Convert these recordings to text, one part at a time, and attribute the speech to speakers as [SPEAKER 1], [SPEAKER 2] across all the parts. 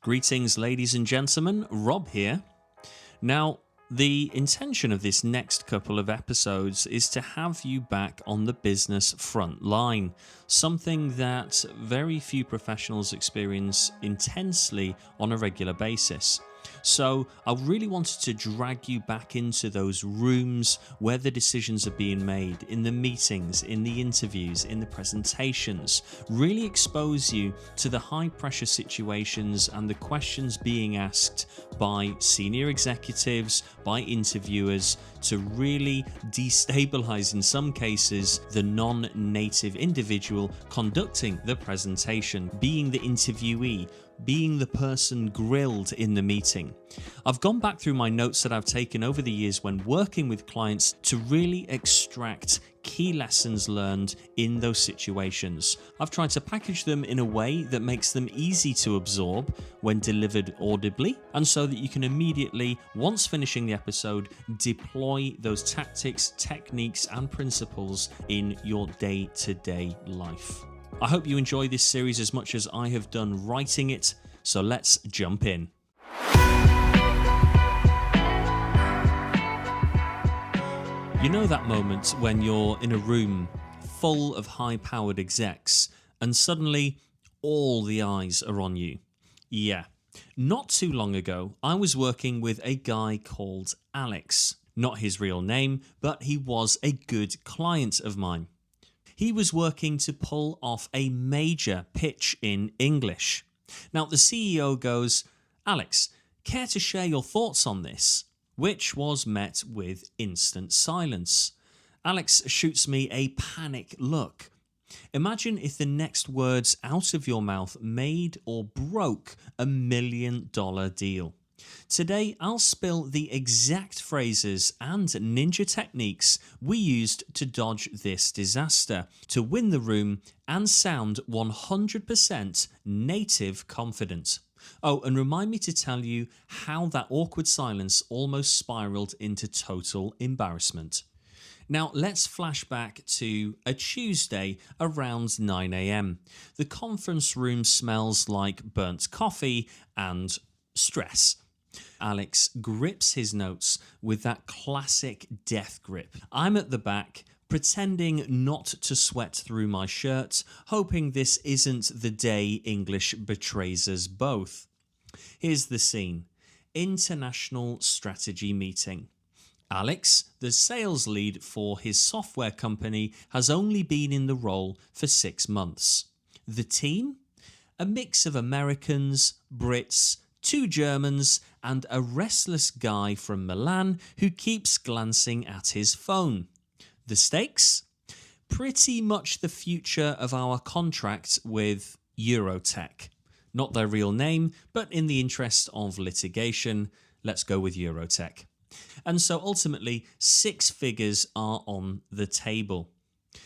[SPEAKER 1] Greetings, ladies and gentlemen, Rob here. Now, the intention of this next couple of episodes is to have you back on the business front line, something that very few professionals experience intensely on a regular basis. So I really wanted to drag you back into those rooms where the decisions are being made, in the meetings, in the interviews, in the presentations, really expose you to the high pressure situations and the questions being asked by senior executives, by interviewers, to really destabilize, in some cases, the non-native individual conducting the presentation, being the interviewee, being the person grilled in the meeting. I've gone back through my notes that I've taken over the years when working with clients to really extract key lessons learned in those situations. I've tried to package them in a way that makes them easy to absorb when delivered audibly, and so that you can immediately, once finishing the episode, deploy those tactics, techniques, and principles in your day-to-day life. I hope you enjoy this series as much as I have done writing it, so let's jump in. You know that moment when you're in a room full of high-powered execs and suddenly all the eyes are on you? Yeah. Not too long ago, I was working with a guy called Alex. Not his real name, but he was a good client of mine. He was working to pull off a major pitch in English. Now, the CEO goes, "Alex, care to share your thoughts on this?" Which was met with instant silence. Alex shoots me a panic look. Imagine if the next words out of your mouth made or broke $1 million deal. Today, I'll spill the exact phrases and ninja techniques we used to dodge this disaster, to win the room and sound 100% native confident. Oh, and remind me to tell you how that awkward silence almost spiraled into total embarrassment. Now, let's flash back to a Tuesday around 9 a.m. The conference room smells like burnt coffee and stress. Alex grips his notes with that classic death grip. I'm at the back, pretending not to sweat through my shirt, hoping this isn't the day English betrays us both. Here's the scene. International strategy meeting. Alex, the sales lead for his software company, has only been in the role for 6 months. The team? A mix of Americans, Brits, 2 Germans, and a restless guy from Milan who keeps glancing at his phone. The stakes? Pretty much the future of our contract with Eurotech. Not their real name, but in the interest of litigation, let's go with Eurotech. And so ultimately, 6 figures are on the table.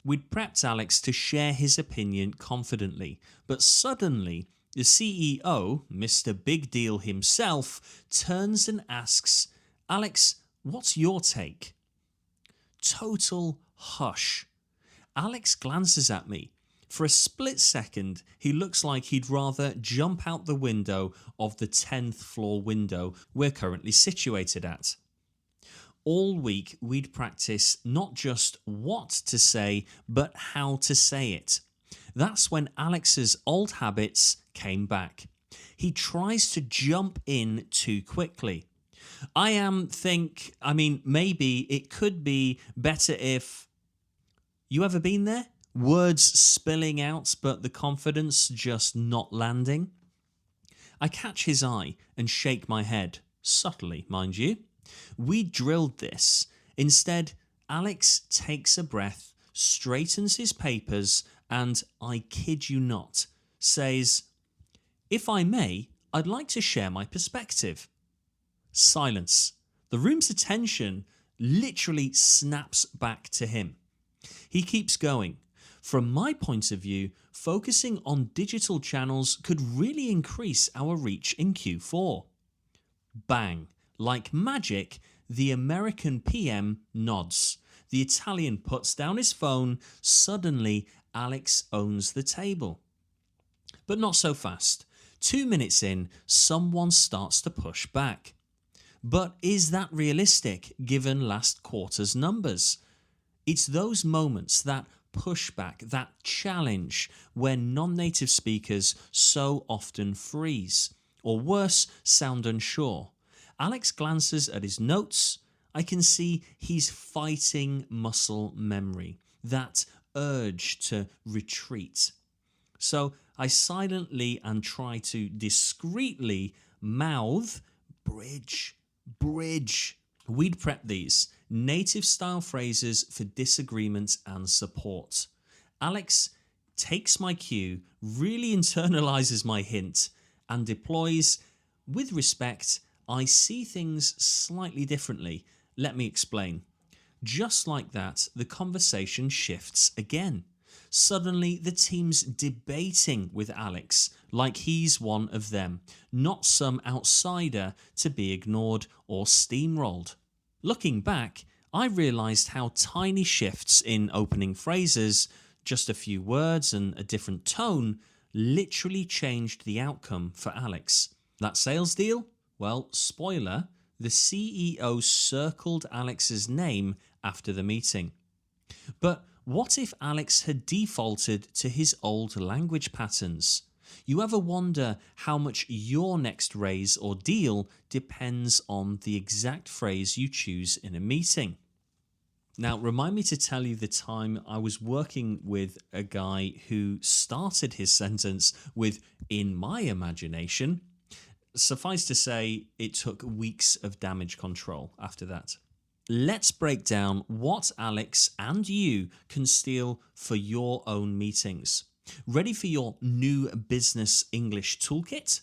[SPEAKER 1] We'd prepped Alex to share his opinion confidently, but suddenly the CEO, Mr. Big Deal himself, turns and asks, "Alex, what's your take?" Total hush. Alex glances at me. For a split second, he looks like he'd rather jump out the window of the 10th floor window we're currently situated at. All week, we'd practice not just what to say, but how to say it. That's when Alex's old habits came back. He tries to jump in too quickly. Maybe it could be better if... You ever been there? Words spilling out, but the confidence just not landing? I catch his eye and shake my head, subtly, mind you. We drilled this. Instead, Alex takes a breath, straightens his papers, and, I kid you not, says, "If I may, I'd like to share my perspective." Silence. The room's attention literally snaps back to him. He keeps going. From my point of view, focusing on digital channels could really increase our reach in Q4. Bang. Like magic, the American PM nods. The Italian puts down his phone. Suddenly, Alex owns the table. But not so fast. 2 minutes in, someone starts to push back. But is that realistic given last quarter's numbers? It's those moments, that pushback, that challenge, where non-native speakers so often freeze, or worse, sound unsure. Alex glances at his notes. I can see he's fighting muscle memory, that urge to retreat. So I silently and try to discreetly mouth, bridge, bridge. We'd prep these native style phrases for disagreement and support. Alex takes my cue, really internalizes my hint, and deploys, with respect, I see things slightly differently. Let me explain. Just like that, the conversation shifts again. Suddenly, the team's debating with Alex like he's one of them, not some outsider to be ignored or steamrolled. Looking back, I realised how tiny shifts in opening phrases, just a few words and a different tone, literally changed the outcome for Alex. That sales deal? Well, spoiler, the CEO circled Alex's name after the meeting. But what if Alex had defaulted to his old language patterns? You ever wonder how much your next raise or deal depends on the exact phrase you choose in a meeting? Now, remind me to tell you the time I was working with a guy who started his sentence with, "in my imagination." Suffice to say, it took weeks of damage control after that. Let's break down what Alex and you can steal for your own meetings. Ready for your new business English toolkit?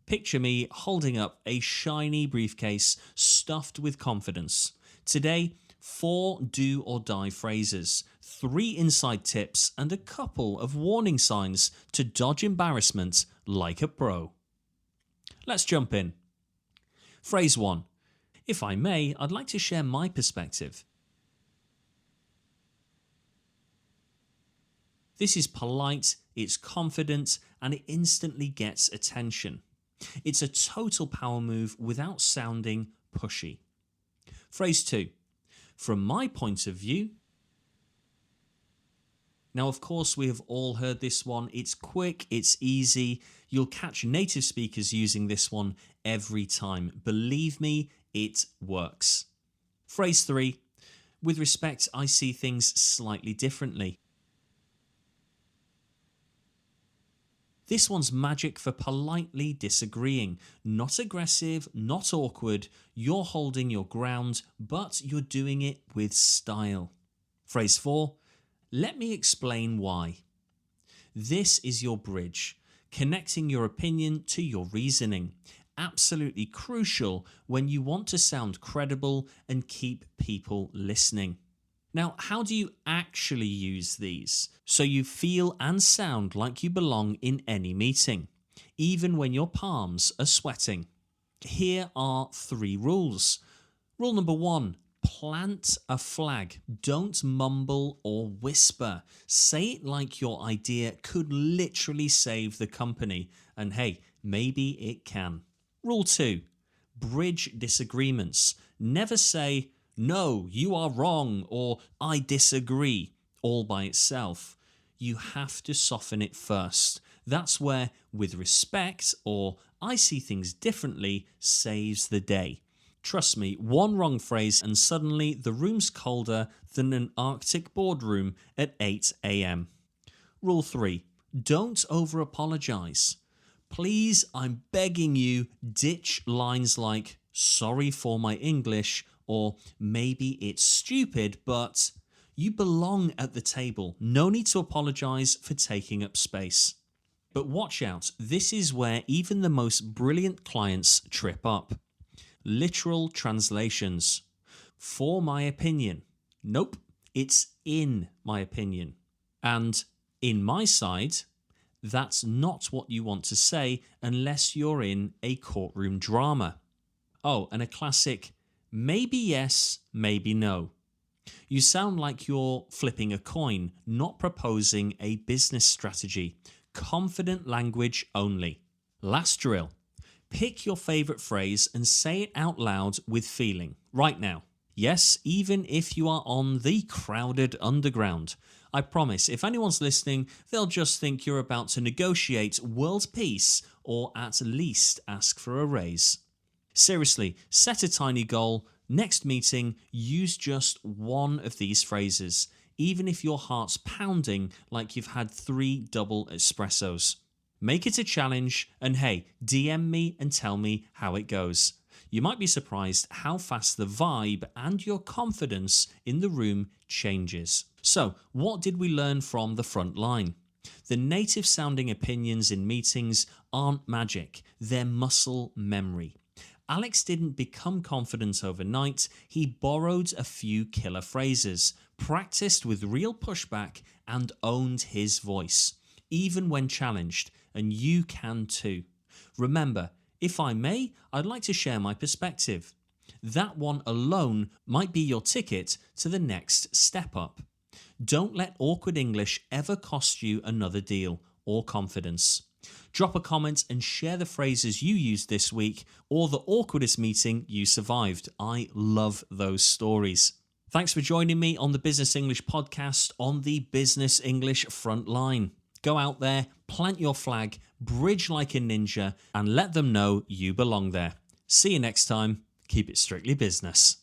[SPEAKER 1] Picture me holding up a shiny briefcase stuffed with confidence. Today, 4 do or die phrases, 3 inside tips, and a couple of warning signs to dodge embarrassment like a pro. Let's jump in. Phrase 1. If I may, I'd like to share my perspective. This is polite, it's confident, and it instantly gets attention. It's a total power move without sounding pushy. Phrase 2. From my point of view. Now, of course, we have all heard this one. It's quick, it's easy. You'll catch native speakers using this one every time. Believe me, it works. Phrase 3. With respect, I see things slightly differently. This one's magic for politely disagreeing. Not aggressive, not awkward. You're holding your ground, but you're doing it with style. Phrase 4. Let me explain why. This is your bridge, connecting your opinion to your reasoning. Absolutely crucial when you want to sound credible and keep people listening. Now, how do you actually use these so you feel and sound like you belong in any meeting, even when your palms are sweating? Here are 3 rules. Rule number 1. Plant a flag. Don't mumble or whisper. Say it like your idea could literally save the company. And hey, maybe it can. Rule 2. Bridge disagreements. Never say, "No, you are wrong," or "I disagree," all by itself. You have to soften it first. That's where "with respect" or "I see things differently" saves the day. Trust me, one wrong phrase and suddenly the room's colder than an Arctic boardroom at 8 a.m. Rule 3. Don't over-apologize. Please, I'm begging you, ditch lines like "sorry for my English" or "maybe it's stupid, but..." You belong at the table. No need to apologize for taking up space. But watch out, this is where even the most brilliant clients trip up. Literal translations. For my opinion. Nope, it's in my opinion. And in my side, that's not what you want to say unless you're in a courtroom drama. Oh, and a classic, maybe yes, maybe no. You sound like you're flipping a coin, not proposing a business strategy. Confident language only. Last drill. Pick your favourite phrase and say it out loud with feeling, right now. Yes, even if you are on the crowded underground. I promise, if anyone's listening, they'll just think you're about to negotiate world peace or at least ask for a raise. Seriously, set a tiny goal. Next meeting, use just one of these phrases, even if your heart's pounding like you've had 3 double espressos. Make it a challenge, and hey, DM me and tell me how it goes. You might be surprised how fast the vibe and your confidence in the room changes. So, what did we learn from the front line? The native sounding opinions in meetings aren't magic, they're muscle memory. Alex didn't become confident overnight, he borrowed a few killer phrases, practiced with real pushback, and owned his voice, even when challenged, and you can too. Remember, if I may, I'd like to share my perspective. That one alone might be your ticket to the next step up. Don't let awkward English ever cost you another deal or confidence. Drop a comment and share the phrases you used this week or the awkwardest meeting you survived. I love those stories. Thanks for joining me on the Business English podcast on the Business English front line. Go out there, plant your flag, bridge like a ninja, and let them know you belong there. See you next time. Keep it strictly business.